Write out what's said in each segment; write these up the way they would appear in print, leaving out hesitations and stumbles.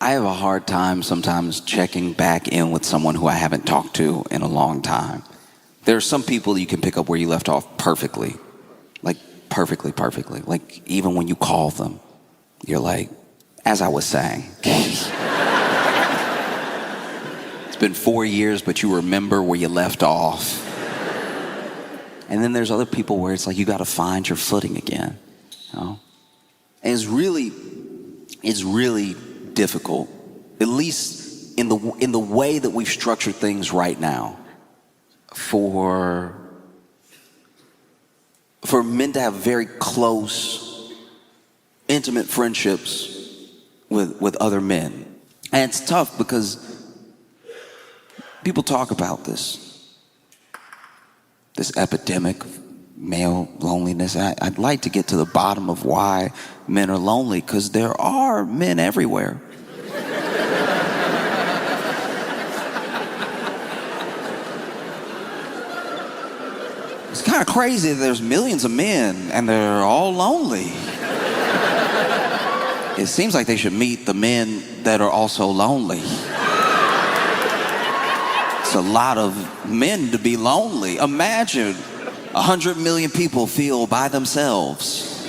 I have a hard time sometimes checking back in with someone who I haven't talked to in a long time. There are some people you can pick up where you left off perfectly. Like perfectly. Like even when you call them, you're like, as I was saying. It's been 4 years, but you remember where you left off. And then there's other people where it's like you got to find your footing again. You know? And it's really difficult, at least in the way that we've structured things right now, for men to have very close, intimate friendships with other men. And it's tough because people talk about this epidemic of male loneliness. I'd like to get to the bottom of why men are lonely, because there are men everywhere. It's kind of crazy that there's millions of men and they're all lonely. It seems like they should meet the men that are also lonely. It's a lot of men to be lonely. Imagine 100 million people feel by themselves.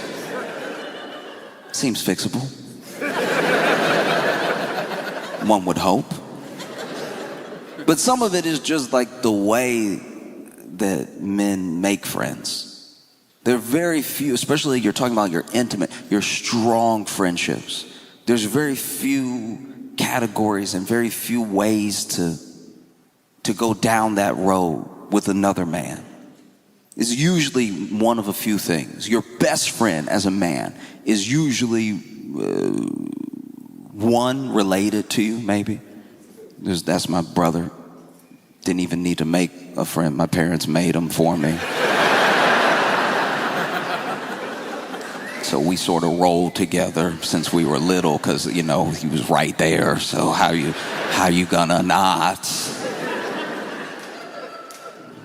Seems fixable. One would hope. But some of it is just like the way that men make friends. There are very few, especially you're talking about your intimate, your strong friendships. There's very few categories and very few ways to go down that road with another man. It's usually one of a few things. Your best friend as a man is usually one related to you, maybe. That's my brother. Didn't even need to make a friend. My parents made him for me. So we sort of rolled together since we were little because, you know, he was right there. So how you gonna not?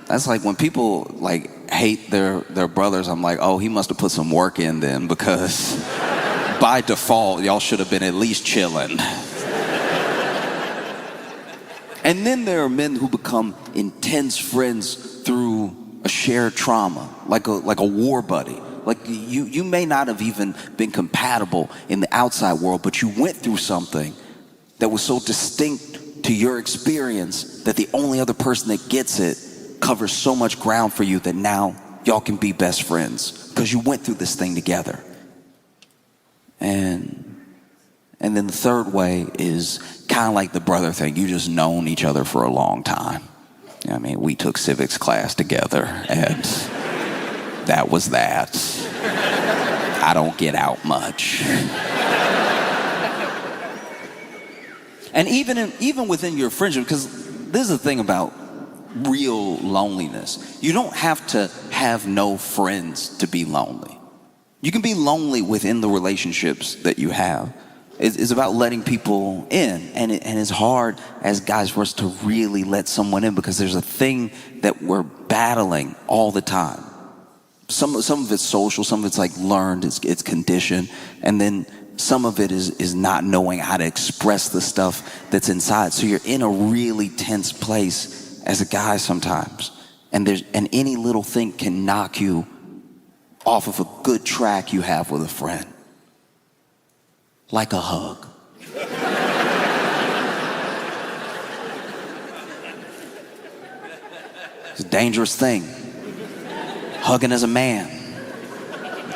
That's like when people like hate their brothers, I'm like, oh, he must have put some work in then, because by default, y'all should have been at least chilling. And then there are men who become intense friends through a shared trauma, like a war buddy. Like you may not have even been compatible in the outside world, but you went through something that was so distinct to your experience that the only other person that gets it covers so much ground for you that now y'all can be best friends because you went through this thing together. And then the third way is kind of like the brother thing. You just known each other for a long time. I mean, we took civics class together, and that was that. I don't get out much. And even within your friendship, because this is the thing about real loneliness. You don't have to have no friends to be lonely. You can be lonely within the relationships that you have. It's about letting people in, and it's hard as guys for us to really let someone in because there's a thing that we're battling all the time. Some of it's social, some of it's like learned, it's conditioned, and then some of it is not knowing how to express the stuff that's inside. So you're in a really tense place as a guy sometimes, and any little thing can knock you off of a good track you have with a friend. Like a hug. It's a dangerous thing. Hugging as a man.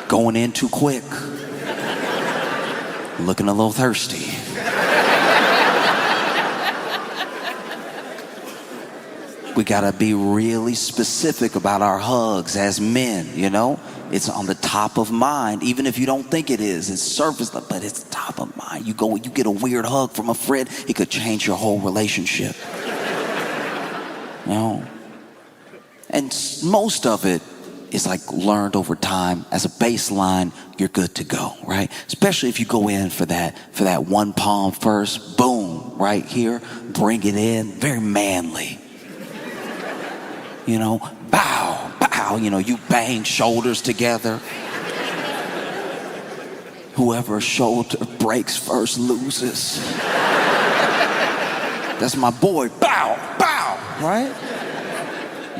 Going in too quick. Looking a little thirsty. We gotta be really specific about our hugs as men, you know? It's on the top of mind, even if you don't think it is. It's surface level, but it's top of mind. You get a weird hug from a friend, it could change your whole relationship. You know? And most of it is like learned over time. As a baseline, you're good to go, right? Especially if you go in for that one palm first, boom, right here, bring it in, very manly. You know, bow, bow, you know, you bang shoulders together. Whoever shoulder breaks first loses. That's my boy. Bow, bow, right?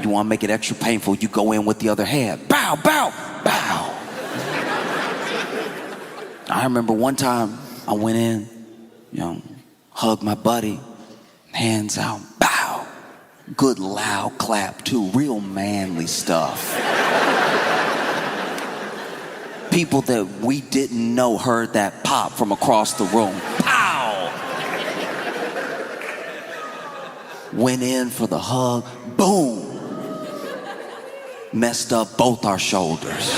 You want to make it extra painful, you go in with the other hand. Bow, bow, bow. I remember one time I went in, hugged my buddy, hands out, bow. Good loud clap too, real manly stuff. People that we didn't know heard that pop from across the room. Pow! Went in for the hug, boom! Messed up both our shoulders.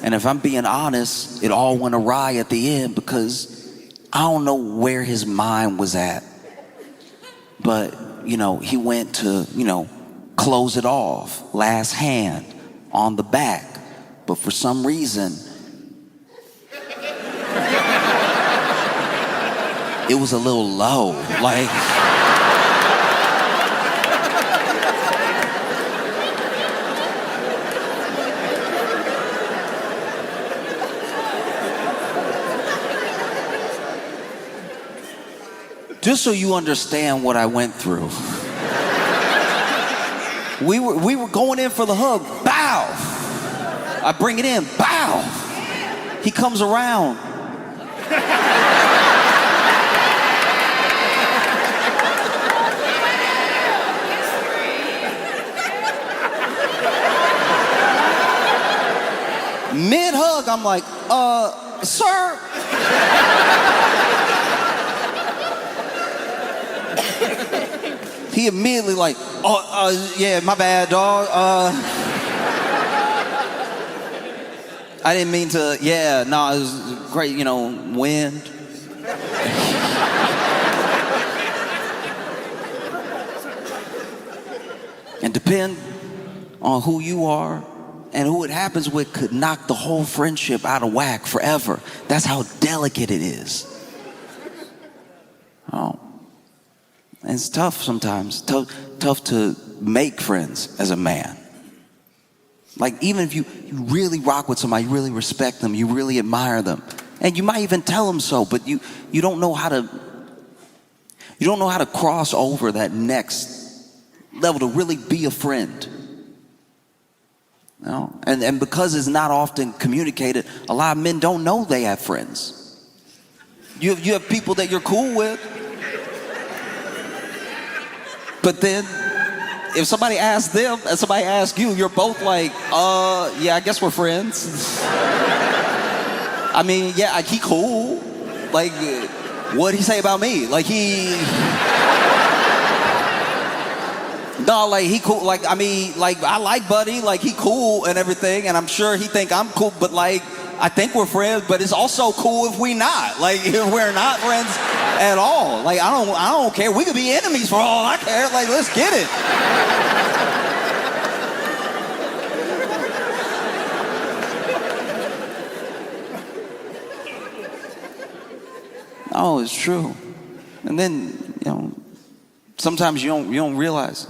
And if I'm being honest, it all went awry at the end because I don't know where his mind was at. But, he went to, close it off, last hand on the back. But for some reason, it was a little low, like. Just so you understand what I went through. We were going in for the hug, bow. I bring it in, bow. He comes around. Mid-hug, I'm like, sir. He immediately like, yeah, my bad, dog. I didn't mean to, it was great, wind. And depend on who you are and who it happens with could knock the whole friendship out of whack forever. That's how delicate it is. And it's tough sometimes, tough to make friends as a man. Like even if you really rock with somebody, you really respect them, you really admire them, and you might even tell them so, but you don't know how to cross over that next level to really be a friend. And because it's not often communicated, a lot of men don't know they have friends. You have people that you're cool with. But then, if somebody asks them and somebody asks you, you're both like, yeah, I guess we're friends. I mean, yeah, he cool. Like, what'd he say about me? Like, he cool. Like, I mean, like, I like Buddy. Like, he cool and everything. And I'm sure he think I'm cool. But, like, I think we're friends. But it's also cool if we not. Like, if we're not friends at all. Like, I don't care. We could be enemies for all I care. Like, let's get it. Oh, it's true. And then, sometimes you don't realize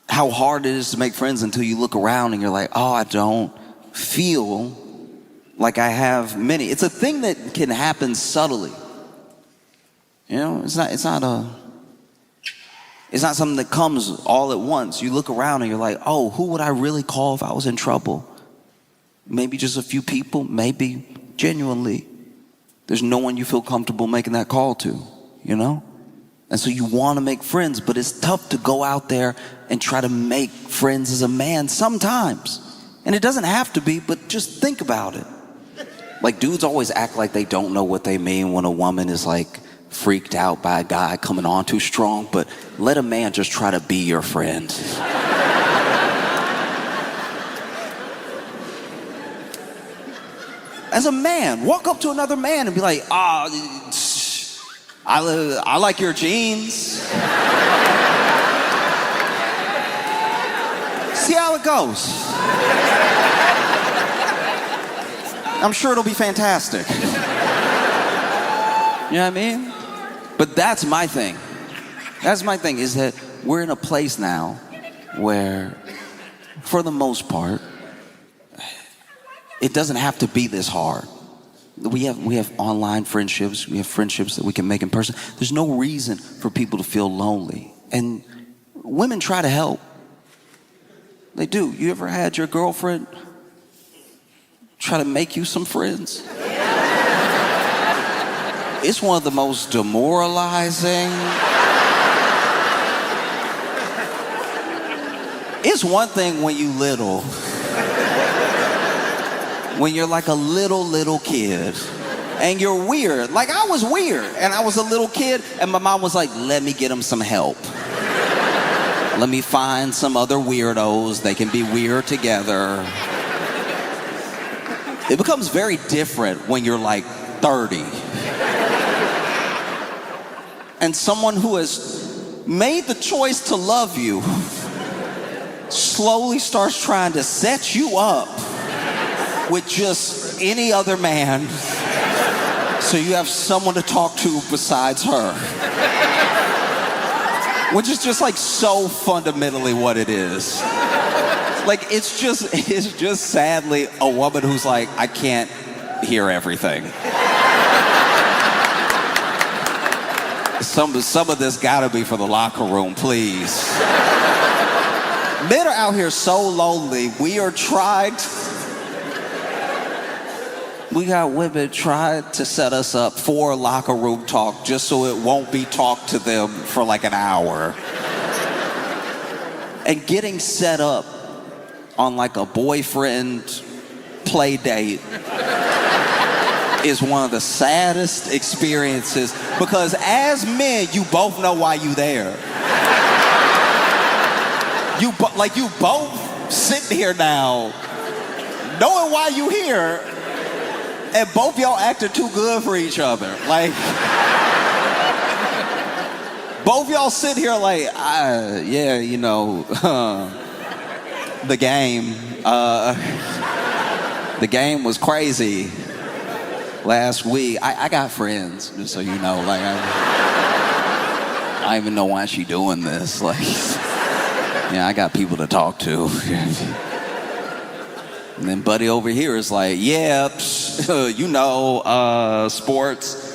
how hard it is to make friends until you look around and you're like, oh, I don't feel like I have many. It's a thing that can happen subtly. It's not something that comes all at once. You look around and you're like, oh, who would I really call if I was in trouble? Maybe just a few people, maybe genuinely. There's no one you feel comfortable making that call to, And so you want to make friends, but it's tough to go out there and try to make friends as a man sometimes. And it doesn't have to be, but just think about it. Like, dudes always act like they don't know what they mean when a woman is like freaked out by a guy coming on too strong, but let a man just try to be your friend. As a man, walk up to another man and be like, I like your jeans. See how it goes. I'm sure it'll be fantastic. You know what I mean? But that's my thing. That's my thing, is that we're in a place now where, for the most part, it doesn't have to be this hard. We have online friendships. We have friendships that we can make in person. There's no reason for people to feel lonely. And women try to help. They do. You ever had your girlfriend try to make you some friends? It's one of the most demoralizing. It's one thing when you little. When you're like a little kid and you're weird. Like I was weird and I was a little kid and my mom was like, let me get him some help. Let me find some other weirdos. They can be weird together. It becomes very different when you're like 30. And someone who has made the choice to love you slowly starts trying to set you up with just any other man so you have someone to talk to besides her. Which is just like so fundamentally what it is. Like it's just sadly a woman who's like, I can't hear everything. Some of this gotta be for the locker room, please. Men are out here so lonely. We got women trying to set us up for locker room talk just so it won't be talked to them for like an hour. And getting set up on like a boyfriend play date is one of the saddest experiences because as men, you both know why you there. You both sitting here now knowing why you here. And both y'all acting too good for each other. Like, both y'all sit here like, yeah, you know, the game was crazy last week. I got friends, just so you know. Like, I don't even know why she doing this. Like, yeah, I got people to talk to. And then buddy over here is like, yeah, you know, sports.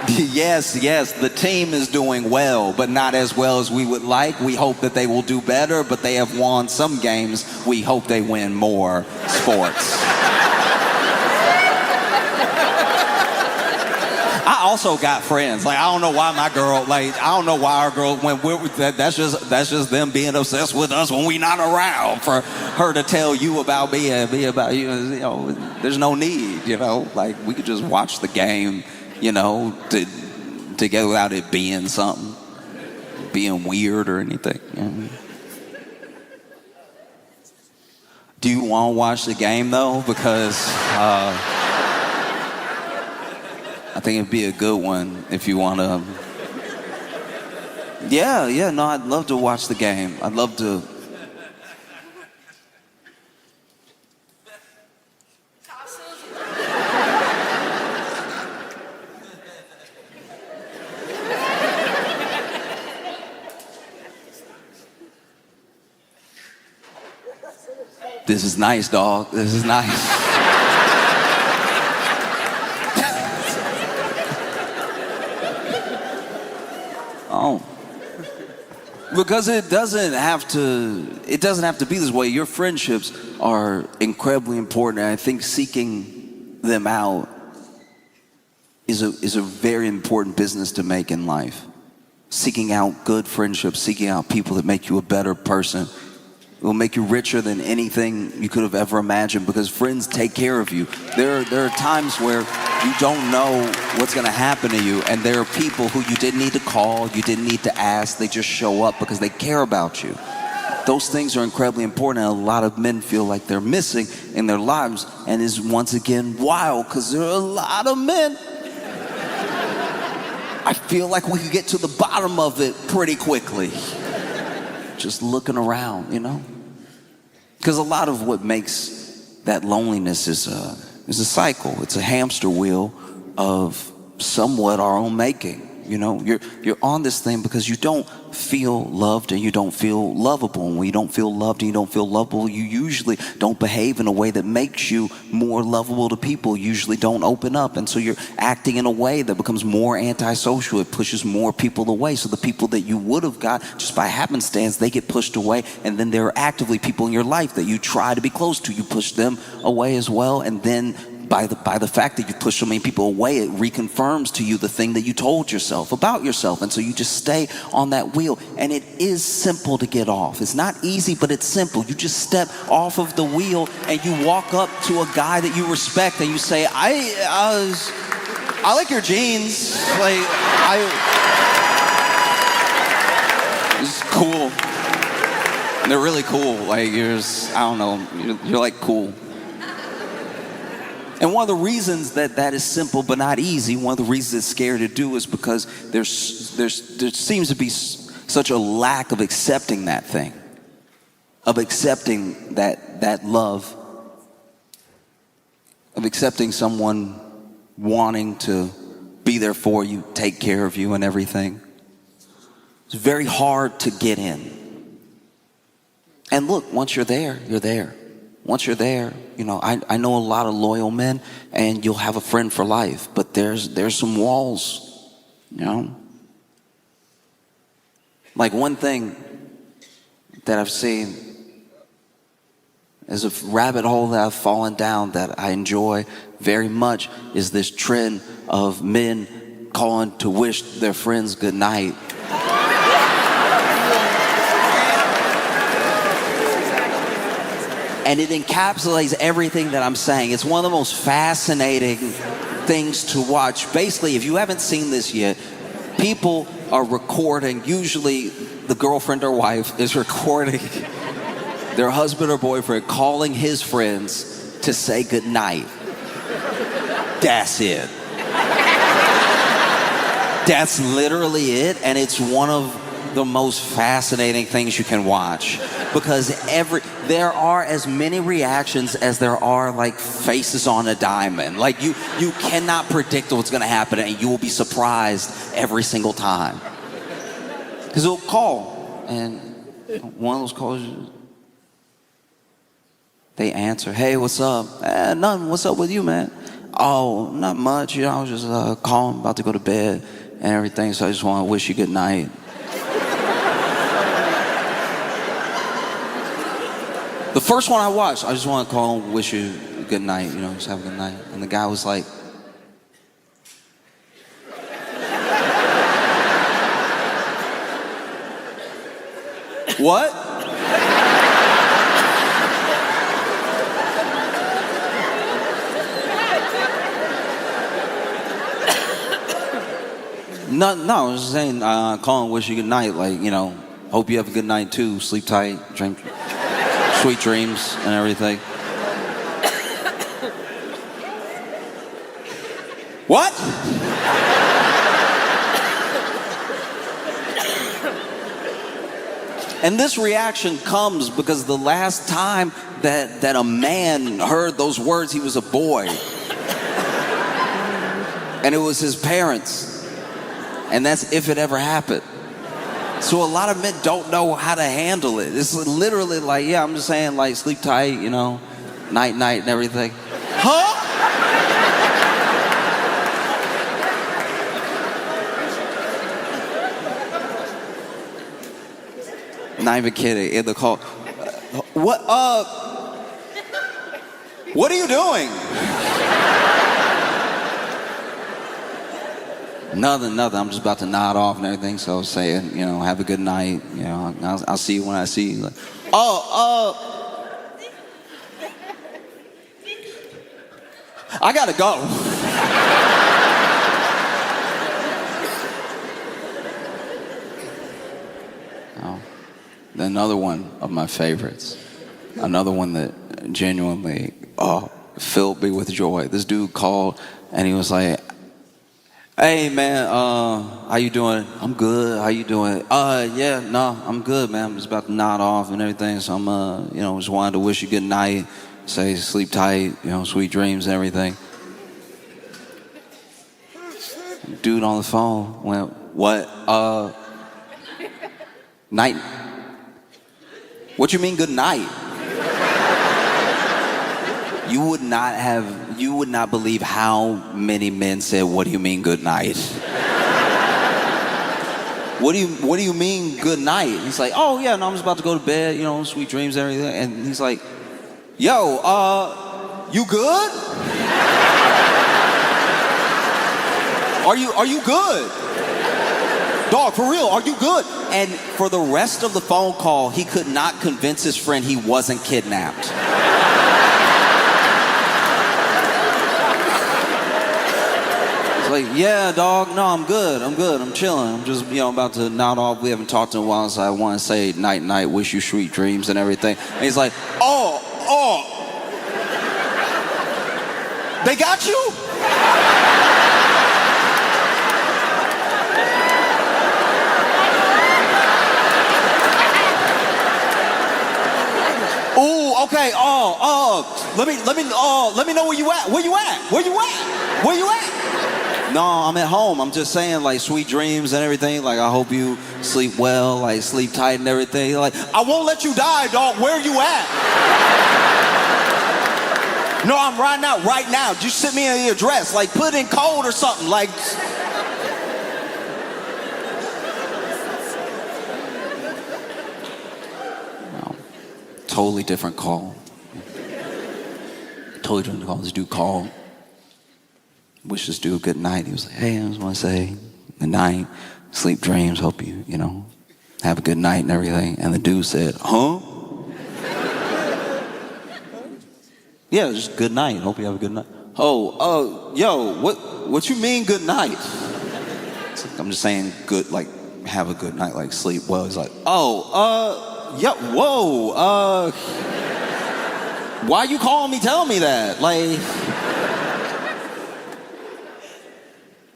Yes, the team is doing well, but not as well as we would like. We hope that they will do better, but they have won some games. We hope they win more. Sports. I also got friends. Like, I don't know why my girl, like, I don't know why our girl, that's just them being obsessed with us when we not around for her to tell you about me and me about you. You know, there's no need, you know, like we could just watch the game, you know, together without it being something, being weird or anything. You know? Do you want to watch the game though? Because, I think it'd be a good one if you want to. Yeah, no, I'd love to watch the game. I'd love to. This is nice, dog. This is nice. Oh, because it doesn't have to be this way. Your friendships are incredibly important, and I think seeking them out is a very important business to make in life. Seeking out good friendships, seeking out people that make you a better person. It will make you richer than anything you could have ever imagined because friends take care of you. There are times where you don't know what's going to happen to you, and there are people who you didn't need to call, you didn't need to ask, they just show up because they care about you. Those things are incredibly important, and a lot of men feel like they're missing in their lives, and is once again wild because there are a lot of men. I feel like we could get to the bottom of it pretty quickly. Just looking around, you know? Because a lot of what makes that loneliness is a cycle. It's a hamster wheel of somewhat our own making. You know, you're on this thing because you don't feel loved and you don't feel lovable. And when you don't feel loved and you don't feel lovable, you usually don't behave in a way that makes you more lovable to people. You usually don't open up. And so you're acting in a way that becomes more antisocial. It pushes more people away. So the people that you would have got just by happenstance, they get pushed away. And then there are actively people in your life that you try to be close to. You push them away as well. And then by the fact that you push so many people away, it reconfirms to you the thing that you told yourself about yourself. And so you just stay on that wheel. And it is simple to get off. It's not easy, but it's simple. You just step off of the wheel and you walk up to a guy that you respect and you say, I like your jeans. Like, it's cool. They're really cool. Like, you're like cool. And one of the reasons that is simple but not easy, one of the reasons it's scary to do is because there seems to be such a lack of accepting that thing, of accepting that love, of accepting someone wanting to be there for you, take care of you and everything. It's very hard to get in. And look, once you're there, you're there. Once you're there, you know, I know a lot of loyal men, and you'll have a friend for life, but there's some walls, you know. Like, one thing that I've seen is a rabbit hole that I've fallen down that I enjoy very much is this trend of men calling to wish their friends good night. And it encapsulates everything that I'm saying. It's one of the most fascinating things to watch. Basically, if you haven't seen this yet, people are recording, usually the girlfriend or wife is recording their husband or boyfriend calling his friends to say goodnight. That's it. That's literally it, and it's one of the most fascinating things you can watch, because there are as many reactions as there are like faces on a diamond. Like, you cannot predict what's going to happen, and you will be surprised every single time, because it'll call, and one of those calls, they answer, "Hey, what's up?" "Nothing. What's up with you, man?" "Oh, not much. You know, I was just calling, about to go to bed and everything, so I just want to wish you good night." The first one I watched, I just want to call and wish you a good night, you know, just have a good night. And the guy was like, "What?" No, I was just saying, call and wish you good night. Like, you know, hope you have a good night too. Sleep tight, drink sweet dreams and everything. What? And this reaction comes because the last time that a man heard those words, he was a boy. And it was his parents. And that's if it ever happened. So a lot of men don't know how to handle it. It's literally like, yeah, I'm just saying, like, sleep tight, you know, night and everything. Huh? Not even kidding. In the call, what are you doing? Nothing. I'm just about to nod off and everything. So I was saying, you know, have a good night. You know, I'll see you when I see you. Like, I gotta go. Oh, another one of my favorites. Another one that genuinely filled me with joy. This dude called and he was like, "Hey man, how you doing?" "I'm good. How you doing?" Yeah, no, I'm good, man. I'm just about to nod off and everything. So I'm, you know, just wanted to wish you good night, say sleep tight, you know, sweet dreams and everything. dude on the phone went, what? Night. What you mean good night? You would not believe how many men said, what do you mean good night? What do you mean good night? He's like, oh yeah, no, I'm just about to go to bed, you know, sweet dreams and everything. And he's like, yo, you good? Are you good? Dog, for real, are you good? And for the rest of the phone call, he could not convince his friend he wasn't kidnapped. It's like, yeah, dog, no, I'm good, I'm chilling. I'm just, about to nod off. We haven't talked in a while, so I want to say night, night, wish you sweet dreams and everything. And he's like, oh, they got you? Ooh, okay, let me know where you at. Where you at? No, I'm at home. I'm just saying, like, sweet dreams and everything. Like, I hope you sleep well, like, sleep tight and everything. Like, I won't let you die, dog. Where you at? No, I'm right now. Just send me the address. Like, put in code or something. Like, totally different call. Totally different call. This dude called. Wish this dude good night. He was like, hey, I just want to say good night, sleep dreams, hope you, have a good night and everything. And the dude said, huh? Yeah, just good night. Hope you have a good night. Yo, what you mean good night? Like, I'm just saying good, like, have a good night, like sleep well. He's like, yeah, whoa, why you calling me telling me that? Like,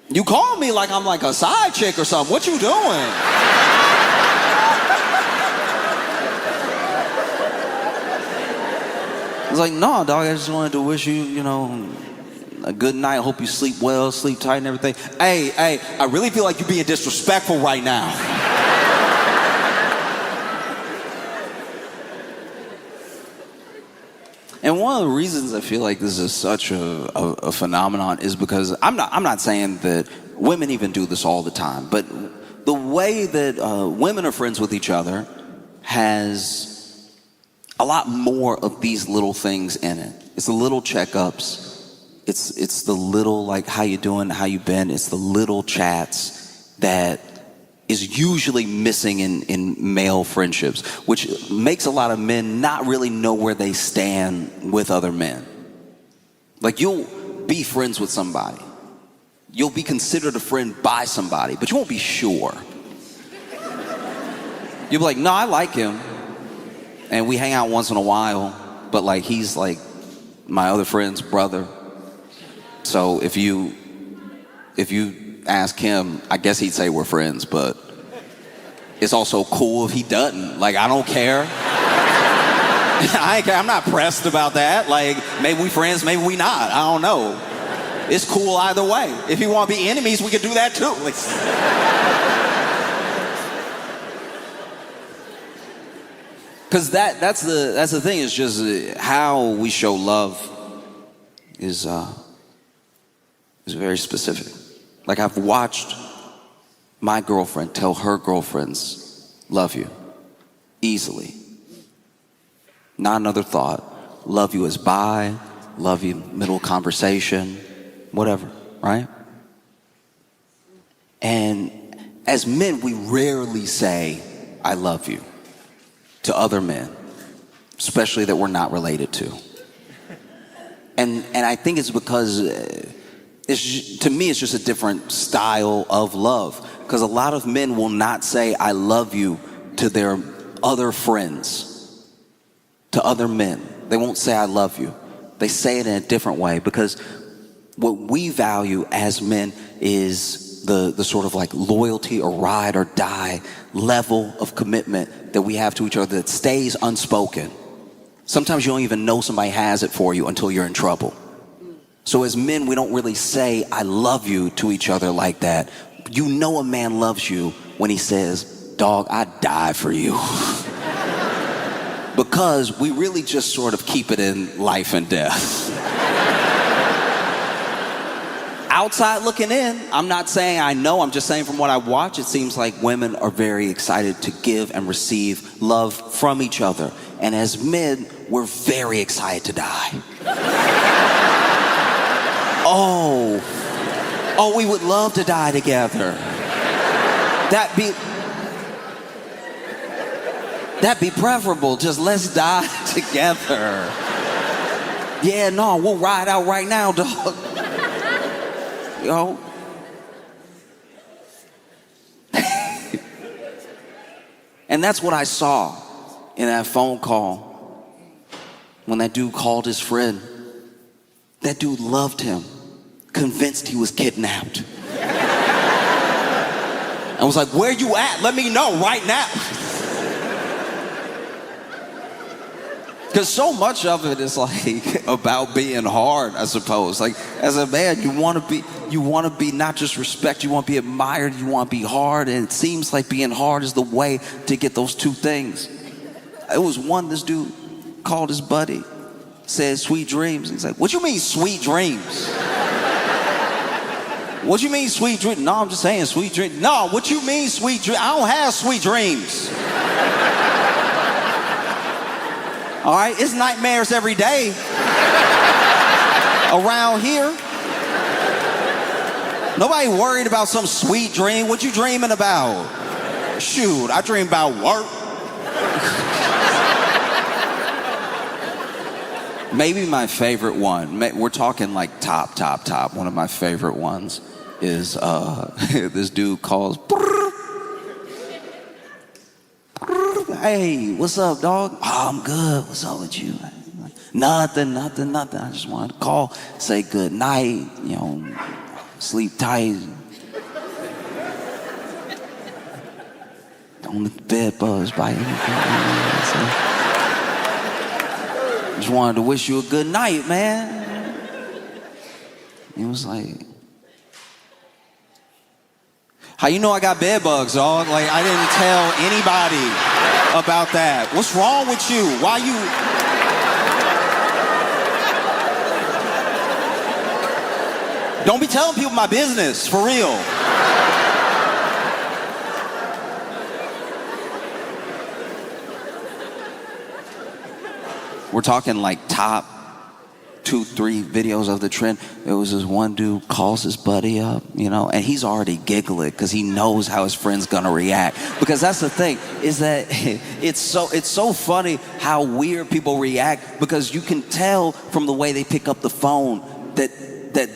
you call me like I'm like a side chick or something. What you doing? I was like, no, dog, I just wanted to wish you, a good night. Hope you sleep well, sleep tight and everything. Hey, I really feel like you're being disrespectful right now. And one of the reasons I feel like this is such a phenomenon is because I'm not saying that women even do this all the time, but the way that women are friends with each other has a lot more of these little things in it. It's the little checkups. It's the little, like, how you doing, how you been. It's the little chats that is usually missing in male friendships, which makes a lot of men not really know where they stand with other men. Like, you'll be friends with somebody. You'll be considered a friend by somebody, but you won't be sure. You'll be like, no, I like him. And we hang out once in a while, but like, he's like my other friend's brother. So if you ask him, I guess he'd say we're friends, but it's also cool if he doesn't. Like, I don't care. I ain't care. I'm not pressed about that. Like, maybe we friends, maybe we not. I don't know. It's cool either way. If you want to be enemies, we could do that too. Because that's the thing. Is just how we show love is very specific. Like, I've watched my girlfriend tell her girlfriends, love you, easily. Not another thought. Love you as bye, love you middle conversation, whatever, right? And as men, we rarely say, I love you to other men, especially that we're not related to. And I think it's because to me, it's just a different style of love. Because a lot of men will not say, I love you to their other friends, to other men. They won't say, I love you. They say it in a different way, because what we value as men is the sort of like loyalty or ride or die level of commitment that we have to each other that stays unspoken. Sometimes you don't even know somebody has it for you until you're in trouble. So as men, we don't really say, I love you to each other like that. You know a man loves you when he says, dog, I'd die for you. Because we really just sort of keep it in life and death. Outside looking in, I'm not saying I know, I'm just saying from what I watch, it seems like women are very excited to give and receive love from each other. And as men, we're very excited to die. Oh, we would love to die together. That'd be preferable. Just let's die together. Yeah, no, we'll ride out right now, dog. You know? And that's what I saw in that phone call when that dude called his friend. That dude loved him, convinced he was kidnapped. I was like, where you at? Let me know right now. Because so much of it is like about being hard, I suppose. Like as a man, you want to be not just respect, you want to be admired, you want to be hard, and it seems like being hard is the way to get those two things. It was this dude called his buddy, said sweet dreams. He's like, what you mean sweet dreams? What you mean sweet dreams? No, I'm just saying sweet dreams. No, what you mean sweet dreams? I don't have sweet dreams. All right, it's nightmares every day around here. Nobody worried about some sweet dream. What you dreaming about? Shoot, I dream about work. Maybe my favorite one, we're talking like top. One of my favorite ones is this dude calls. Hey, what's up, dog? Oh, I'm good. What's up with you? Nothing. I just wanted to call, say good night, sleep tight. Don't let the bed bugs bite you. Just wanted to wish you a good night, man. He was like, how you know I got bed bugs, dog? Like, I didn't tell anybody about that. What's wrong with you? Why you... Don't be telling people my business, for real. We're talking like top 2-3 videos of the trend. It was this one dude calls his buddy up, and he's already giggling because he knows how his friend's gonna react. Because that's the thing, is that it's so funny how weird people react, because you can tell from the way they pick up the phone that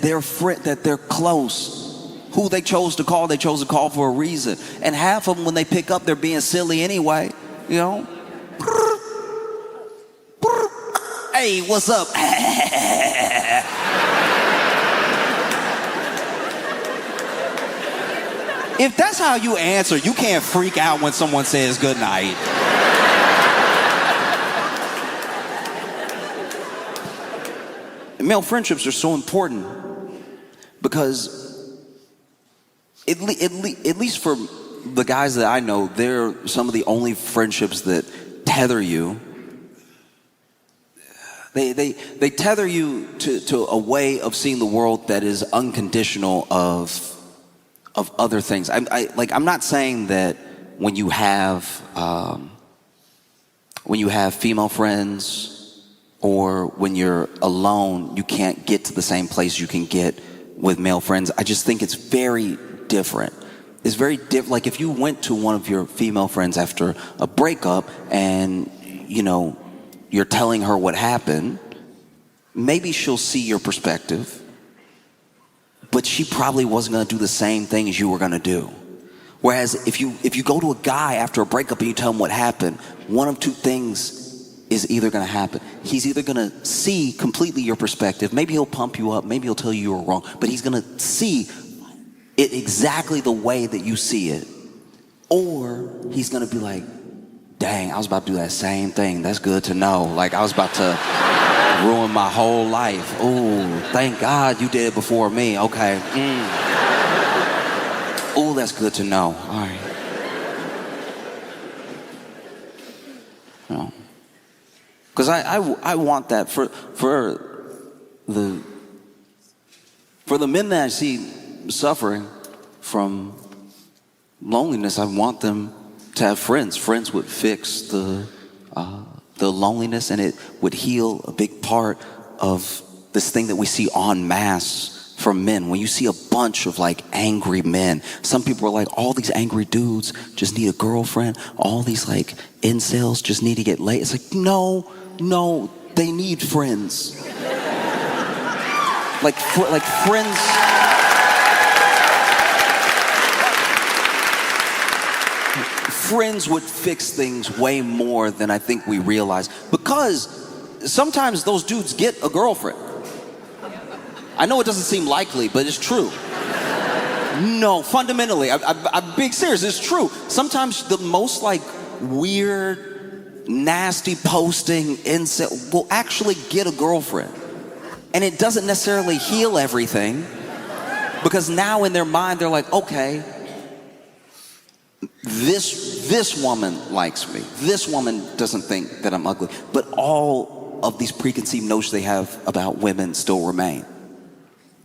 their friend, that they're close. Who they chose to call for a reason. And half of them, when they pick up, they're being silly anyway, Hey, what's up? If that's how you answer, you can't freak out when someone says good night. Male friendships are so important because at least for the guys that I know, they're some of the only friendships that tether you. They tether you to a way of seeing the world that is unconditional of other things. I'm not saying that when you have female friends or when you're alone, you can't get to the same place you can get with male friends. I just think it's very different. It's very different. Like if you went to one of your female friends after a breakup and you're telling her what happened, maybe she'll see your perspective, but she probably wasn't going to do the same thing as you were going to do. Whereas if you go to a guy after a breakup and you tell him what happened, one of two things is either going to happen. He's either going to see completely your perspective, maybe he'll pump you up, maybe he'll tell you you were wrong, but he's going to see it exactly the way that you see it. Or he's going to be like, dang, I was about to do that same thing. That's good to know. Like I was about to Ruined my whole life. Ooh, thank God you did it before me. Okay. Ooh, that's good to know. All right. No. Because I want that for the men that I see suffering from loneliness. I want them to have friends. Friends would fix the loneliness, and it would heal a big part of this thing that we see en masse from men. When you see a bunch of like angry men, some people are like, all these angry dudes just need a girlfriend. All these like incels just need to get laid. It's like, no, they need friends. like friends. Friends would fix things way more than I think we realize, because sometimes those dudes get a girlfriend. I know it doesn't seem likely, but it's true. No, fundamentally, I'm being serious, it's true. Sometimes the most like weird, nasty posting incel will actually get a girlfriend. And it doesn't necessarily heal everything, because now in their mind they're like, okay, this woman likes me. This woman doesn't think that I'm ugly. But all of these preconceived notions they have about women still remain.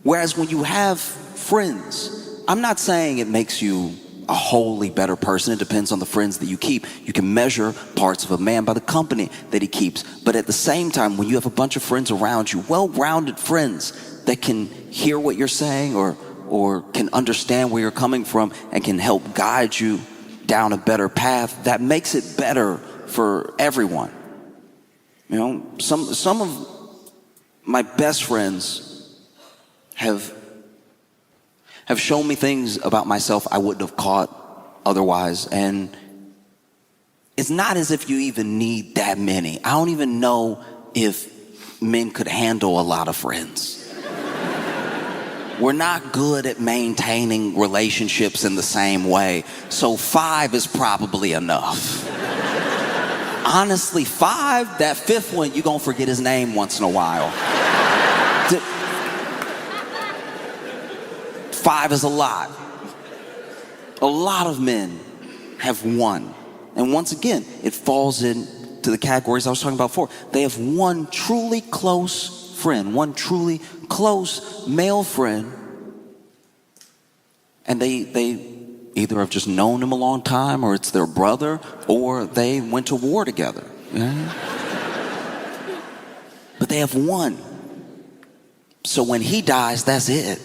Whereas when you have friends, I'm not saying it makes you a wholly better person. It depends on the friends that you keep. You can measure parts of a man by the company that he keeps. But at the same time, when you have a bunch of friends around you, well-rounded friends that can hear what you're saying or can understand where you're coming from and can help guide you down a better path, that makes it better for everyone. You know, some of my best friends have shown me things about myself I wouldn't have caught otherwise. And it's not as if you even need that many. I don't even know if men could handle a lot of friends. We're not good at maintaining relationships in the same way. So 5 is probably enough. Honestly, 5, that 5th one, you're gonna forget his name once in a while. 5 is a lot. A lot of men have one. And once again, it falls into the categories I was talking about before. They have one truly close friend, one truly close male friend, and they either have just known him a long time, or it's their brother, or they went to war together. Yeah? But they have one. So when he dies, that's it.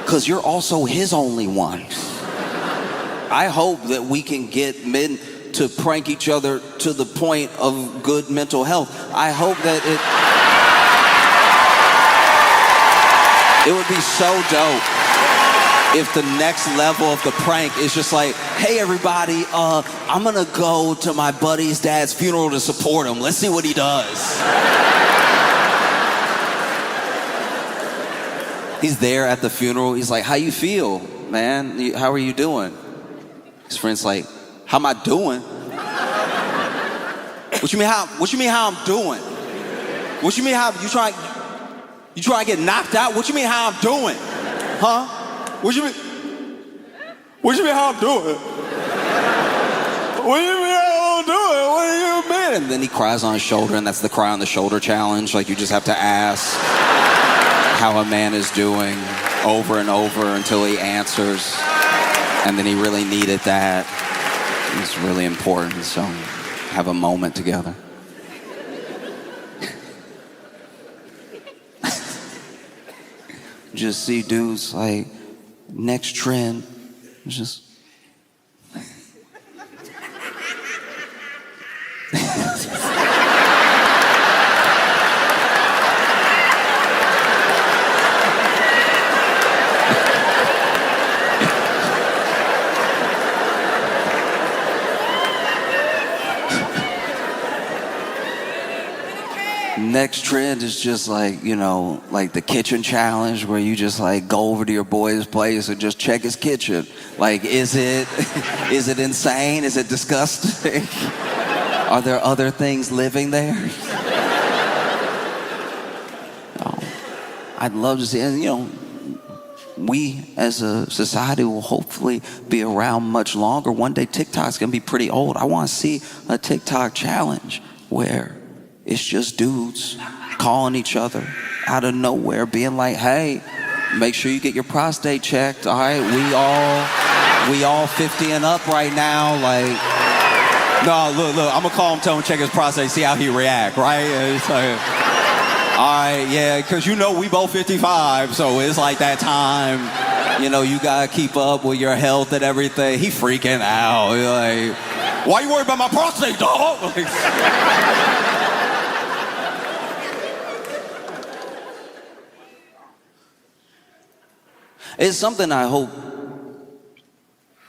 Because you're also his only one. I hope that we can get men to prank each other to the point of good mental health. I hope that it would be so dope if the next level of the prank is just like, hey everybody, I'm gonna go to my buddy's dad's funeral to support him. Let's see what he does. He's there at the funeral. He's like, how you feel, man? How are you doing? His friend's like, how am I doing? What you mean how I'm doing? What you mean how you trying to get knocked out? What you mean how I'm doing? Huh? What you mean how I'm doing? What do you mean how I'm doing? What do you mean? And then he cries on his shoulder, and that's the cry on the shoulder challenge. Like, you just have to ask how a man is doing over and over until he answers. And then he really needed that. It's really important, so have a moment together. Just see dudes like, next trend, just next trend is just like, you know, like the kitchen challenge, where you just like go over to your boy's place and just check his kitchen. Like, is it insane? Is it disgusting? Are there other things living there? I'd love to see, and we as a society will hopefully be around much longer. One day TikTok's gonna be pretty old. I wanna see a TikTok challenge where it's just dudes calling each other out of nowhere, being like, hey, make sure you get your prostate checked, all right? We all 50 and up right now, like, no, look, I'm gonna call him, tell him to check his prostate, see how he react, right? It's like, all right, yeah, because we both 55, so it's like that time, you gotta keep up with your health and everything. He freaking out. He's like, why you worried about my prostate, dog? It's something I hope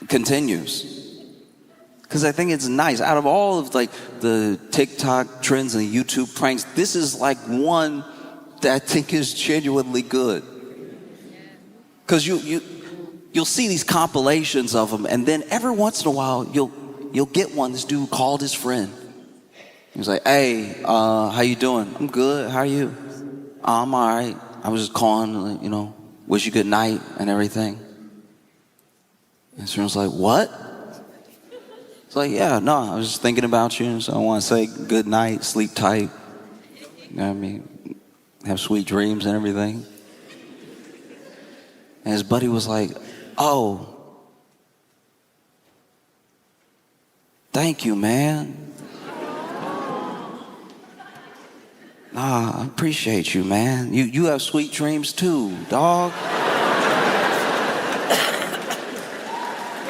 continues. Because I think it's nice. Out of all of the TikTok trends and the YouTube pranks, this is one that I think is genuinely good. Because you'll see these compilations of them, and then every once in a while you'll get one. This dude called his friend. He was like, "Hey, how you doing?" "I'm good. How are you?" "I'm all right. I was just calling, wish you good night and everything." And his friend was like, "What?" It's like, "Yeah, no, I was just thinking about you, so I want to say good night, sleep tight. You know what I mean? Have sweet dreams and everything." And his buddy was like, "Oh, thank you, man. Nah, I appreciate you, man. You have sweet dreams too, dog."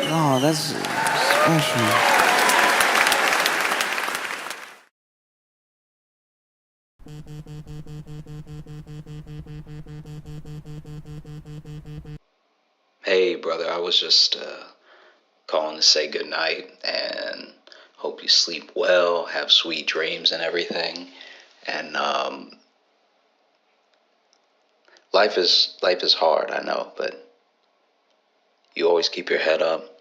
No, that's special. Hey, brother, I was just calling to say goodnight and hope you sleep well, have sweet dreams and everything. And life is hard, I know, but you always keep your head up.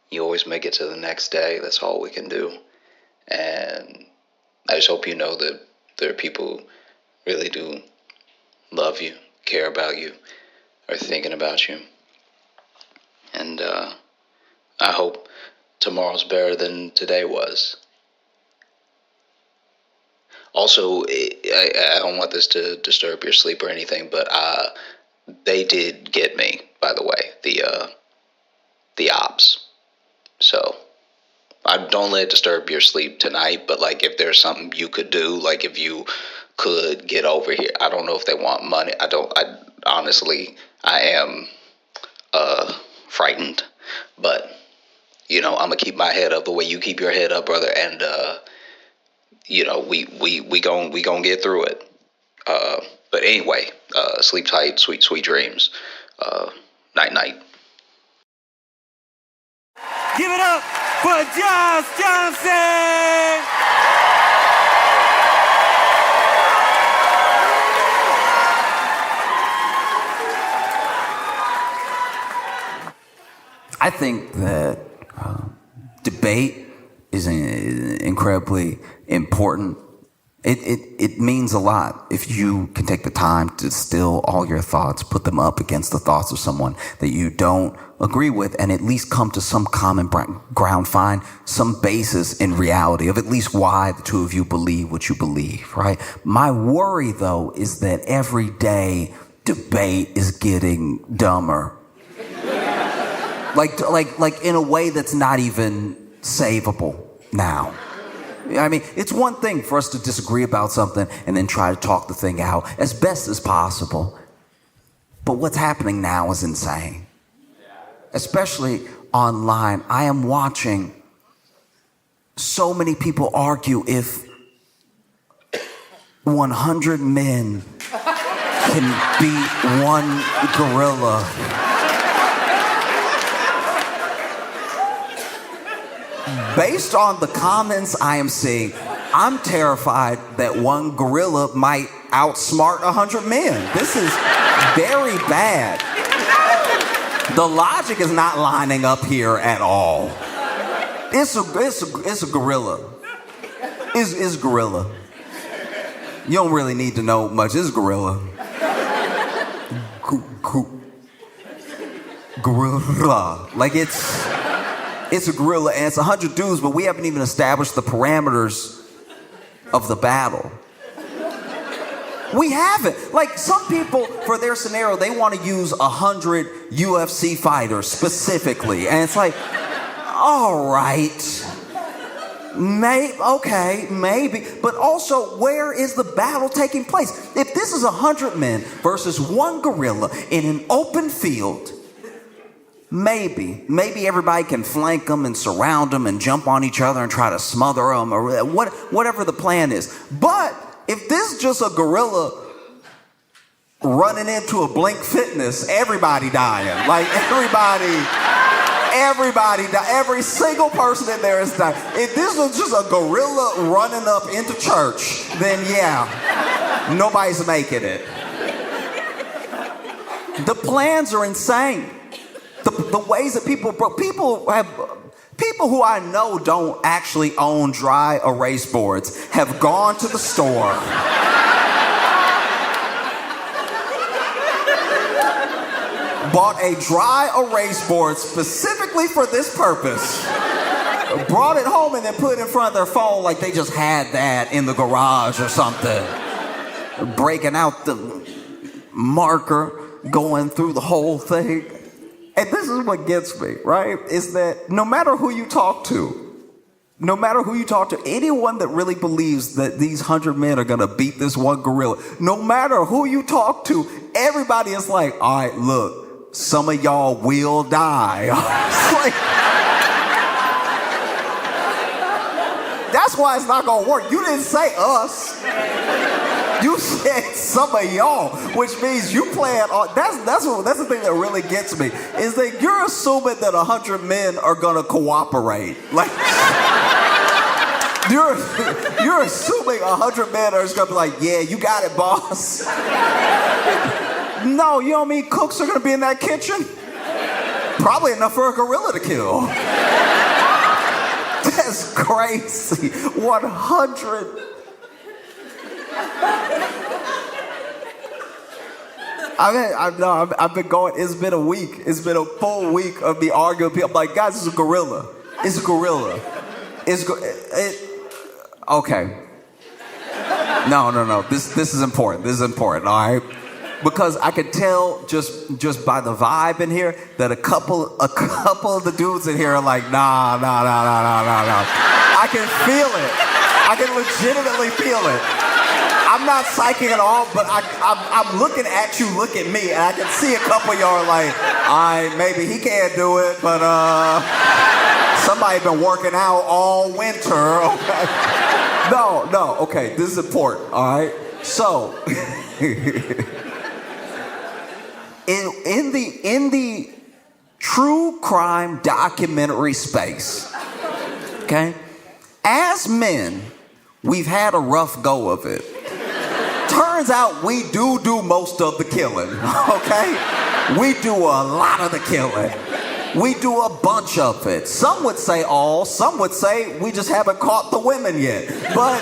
You always make it to the next day. That's all we can do. And I just hope you know that there are people who really do love you, care about you, are thinking about you. And I hope tomorrow's better than today was. Also, I don't want this to disturb your sleep or anything, but they did get me, by the way, the ops. So I don't let it disturb your sleep tonight, but if there's something you could do, if you could get over here. I don't know if they want money. I honestly, I am frightened, but I'm gonna keep my head up the way you keep your head up, brother, and we gon' get through it. But anyway, sleep tight, sweet dreams. Night night. Give it up for Josh Johnson! I think that debate is incredibly important. It means a lot if you can take the time to distill all your thoughts, put them up against the thoughts of someone that you don't agree with, and at least come to some common ground, find some basis in reality of at least why the two of you believe what you believe, right? My worry, though, is that every day debate is getting dumber. Like in a way that's not even savable now. I mean, it's one thing for us to disagree about something and then try to talk the thing out as best as possible. But what's happening now is insane. Especially online. I am watching so many people argue if 100 men can beat one gorilla. Based on the comments I am seeing, I'm terrified that one gorilla might outsmart 100 men. This is very bad. The logic is not lining up here at all. It's a gorilla. It's gorilla. You don't really need to know much. It's gorilla. gorilla. Like it's a gorilla and it's 100 dudes, but we haven't even established the parameters of the battle. We haven't. Like some people, for their scenario, they want to use 100 UFC fighters specifically. And it's like, all right, maybe. But also, where is the battle taking place? If this is 100 men versus one gorilla in an open field, maybe everybody can flank them and surround them and jump on each other and try to smother them or whatever the plan is. But if this is just a gorilla running into a Blink Fitness, everybody dying. Like everybody die. Every single person in there is dying. If this was just a gorilla running up into church, then yeah, nobody's making it. The plans are insane. The ways that people who I know don't actually own dry erase boards have gone to the store, bought a dry erase board specifically for this purpose, brought it home and then put it in front of their phone like they just had that in the garage or something, breaking out the marker, going through the whole thing. And this is what gets me, right? Is that no matter who you talk to, anyone that really believes that these 100 men are gonna beat this one gorilla, no matter who you talk to, everybody is like, all right, look, some of y'all will die. It's like, that's why it's not gonna work. You didn't say us. You said some of y'all, which means you plan on. That's the thing that really gets me, is that you're assuming that 100 men are gonna cooperate. Like you're assuming 100 men are just gonna be like, yeah, you got it, boss. No, you know what I mean? Cooks are gonna be in that kitchen. Probably enough for a gorilla to kill. That's crazy. 100. I've been going, it's been a week. It's been a full week of me arguing with people. I'm like, guys, it's a gorilla. It's a gorilla. Okay. No. This is important. This is important, all right? Because I could tell just by the vibe in here that a couple of the dudes in here are like, nah. I can feel it. I can legitimately feel it. I'm not psychic at all, but I'm looking at you, look at me, and I can see a couple of y'all are like, all right, maybe he can't do it, but somebody been working out all winter. Okay. No, okay, this is important, all right? So, in the true crime documentary space, okay, as men, we've had a rough go of it. Turns out we do most of the killing, okay? We do a lot of the killing. We do a bunch of it. Some would say all, some would say we just haven't caught the women yet. But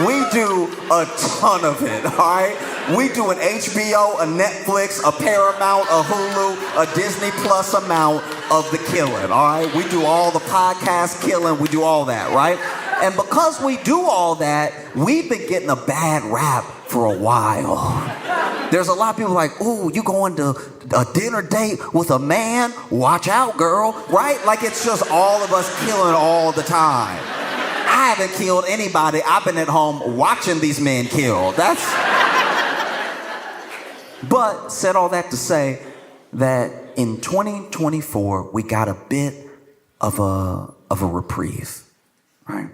we do a ton of it, all right? We do an HBO, a Netflix, a Paramount, a Hulu, a Disney Plus amount of the killing, all right? We do all the podcast killing, we do all that, right? And because we do all that, we've been getting a bad rap for a while. There's a lot of people like, ooh, you going to a dinner date with a man? Watch out, girl, right? Like it's just all of us killing all the time. I haven't killed anybody. I've been at home watching these men kill. But said all that to say that in 2024, we got a bit of a reprieve, right?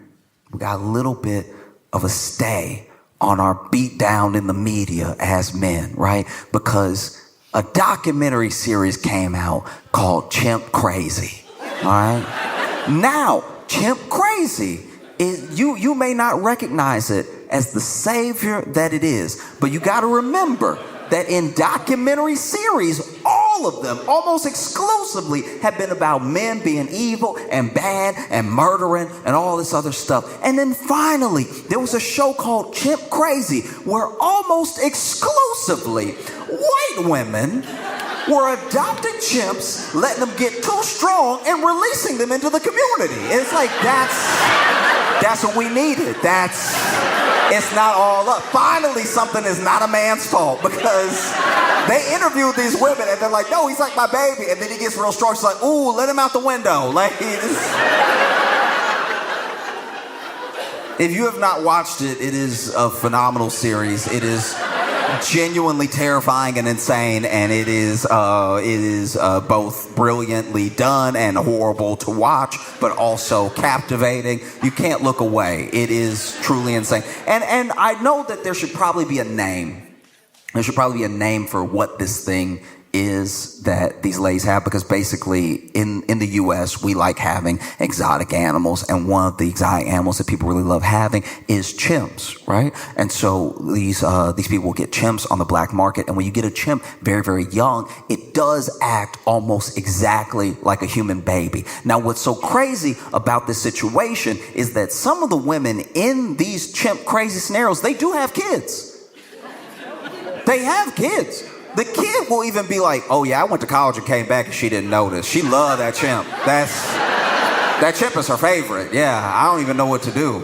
We got a little bit of a stay on our beat down in the media as men, right? Because a documentary series came out called Chimp Crazy, all right? Now, Chimp Crazy, you may not recognize it as the savior that it is, but you got to remember that in documentary series, all all of them, almost exclusively, have been about men being evil and bad and murdering and all this other stuff. And then finally, there was a show called Chimp Crazy, where almost exclusively white women were adopting chimps, letting them get too strong, and releasing them into the community. It's like, that's what we needed. It's not all up. Finally, something is not a man's fault, because they interviewed these women and they're like, no, he's like my baby. And then he gets real strong. She's like, ooh, let him out the window. Like, if you have not watched it, it is a phenomenal series. It is genuinely terrifying and insane, and it is both brilliantly done and horrible to watch, but also captivating. You can't look away. It is truly insane. And I know that there should probably be a name. There should probably be a name for what this thing is that these ladies have, because basically in the US we like having exotic animals, and one of the exotic animals that people really love having is chimps, right? And so these people will get chimps on the black market, and when you get a chimp very, very young, it does act almost exactly like a human baby. Now, what's so crazy about this situation is that some of the women in these chimp crazy scenarios, they do have kids. They have kids. The kid will even be like, oh yeah, I went to college and came back and she didn't notice. She loved that chimp. That chimp is her favorite. Yeah, I don't even know what to do.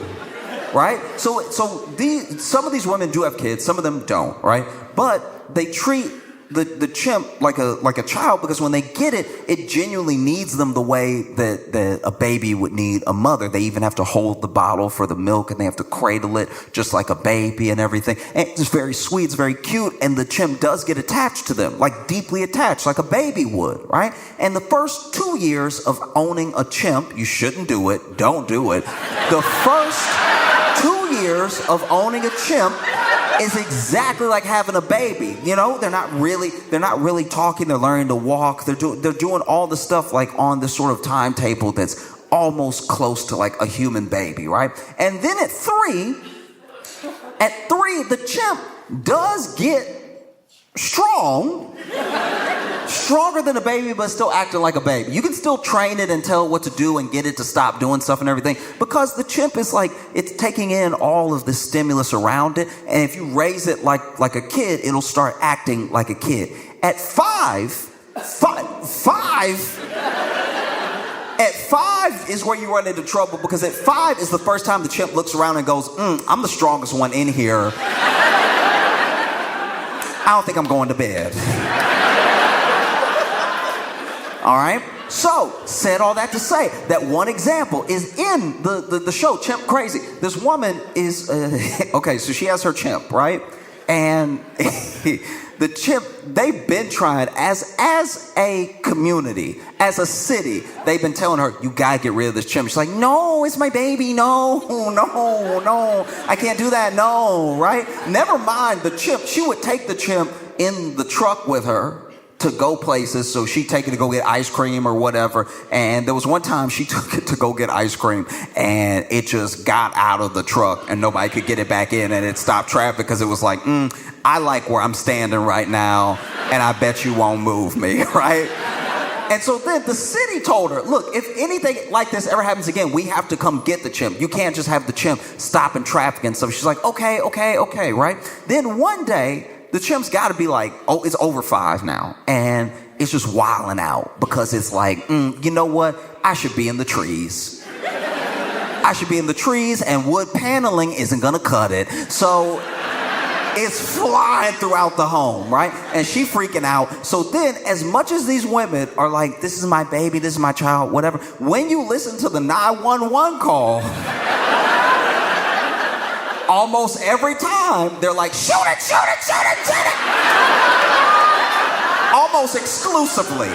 Right? So some of these women do have kids, some of them don't, right? But they treat the chimp like a child, because when they get it, it genuinely needs them the way that a baby would need a mother. They even have to hold the bottle for the milk, and they have to cradle it just like a baby and everything. And it's very sweet, it's very cute, and the chimp does get attached to them, like deeply attached, like a baby would, right? And the first 2 years of owning a chimp, you shouldn't do it, don't do it. The first 2 years of owning a chimp is exactly like having a baby. You know, they're not really talking, they're learning to walk, they're doing all the stuff like on this sort of timetable that's almost close to like a human baby, right? And then at three, the chimp does get stronger than a baby, but still acting like a baby. You can still train it and tell it what to do and get it to stop doing stuff and everything, because the chimp is like, it's taking in all of the stimulus around it, and if you raise it like a kid, it'll start acting like a kid. At five is where you run into trouble, because at 5 is the first time the chimp looks around and goes, I'm the strongest one in here. I don't think I'm going to bed. All right? So, said all that to say that one example is in the show, Chimp Crazy. This woman is, okay, so she has her chimp, right? And the chimp, they've been trying as a community, as a city, they've been telling her, you gotta get rid of this chimp. She's like, no, it's my baby, no, I can't do that, no, right? Never mind the chimp. She would take the chimp in the truck with her to go places, so she'd take it to go get ice cream or whatever. And there was one time she took it to go get ice cream, and it just got out of the truck and nobody could get it back in, and it stopped traffic because it was like, I like where I'm standing right now, and I bet you won't move me, right? And so then the city told her, look, if anything like this ever happens again, we have to come get the chimp. You can't just have the chimp stop in traffic and stuff. She's like, okay, right? Then one day, the chimp's got to be like, oh, it's over 5 now. And it's just wilding out, because it's like, you know what? I should be in the trees. I should be in the trees, and wood paneling isn't going to cut it. So it's flying throughout the home, right? And she freaking out. So then, as much as these women are like, this is my baby, this is my child, whatever, when you listen to the 911 call, almost every time, they're like, shoot it. Almost exclusively.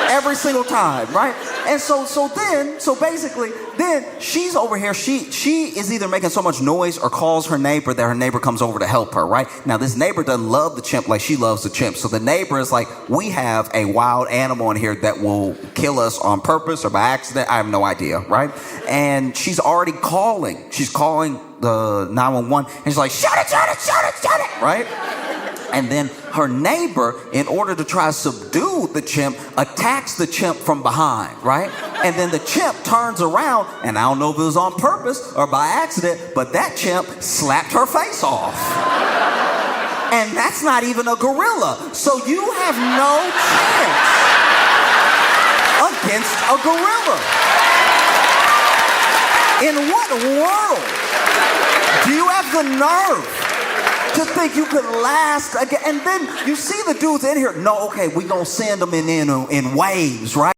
Every single time, right? And so basically, then she's over here, she is either making so much noise or calls her neighbor that her neighbor comes over to help her, right? Now, this neighbor doesn't love the chimp like she loves the chimp. So the neighbor is like, we have a wild animal in here that will kill us on purpose or by accident. I have no idea, right? And she's already calling. She's calling the 911, and she's like, shut it, right? And then her neighbor, in order to try to subdue the chimp, attacks the chimp from behind, right? And then the chimp turns around, and I don't know if it was on purpose or by accident, but that chimp slapped her face off. And that's not even a gorilla. So you have no chance against a gorilla. In what world do you have the nerve to think you could last again? And then you see the dudes in here. No, okay, we gonna send them in waves, right?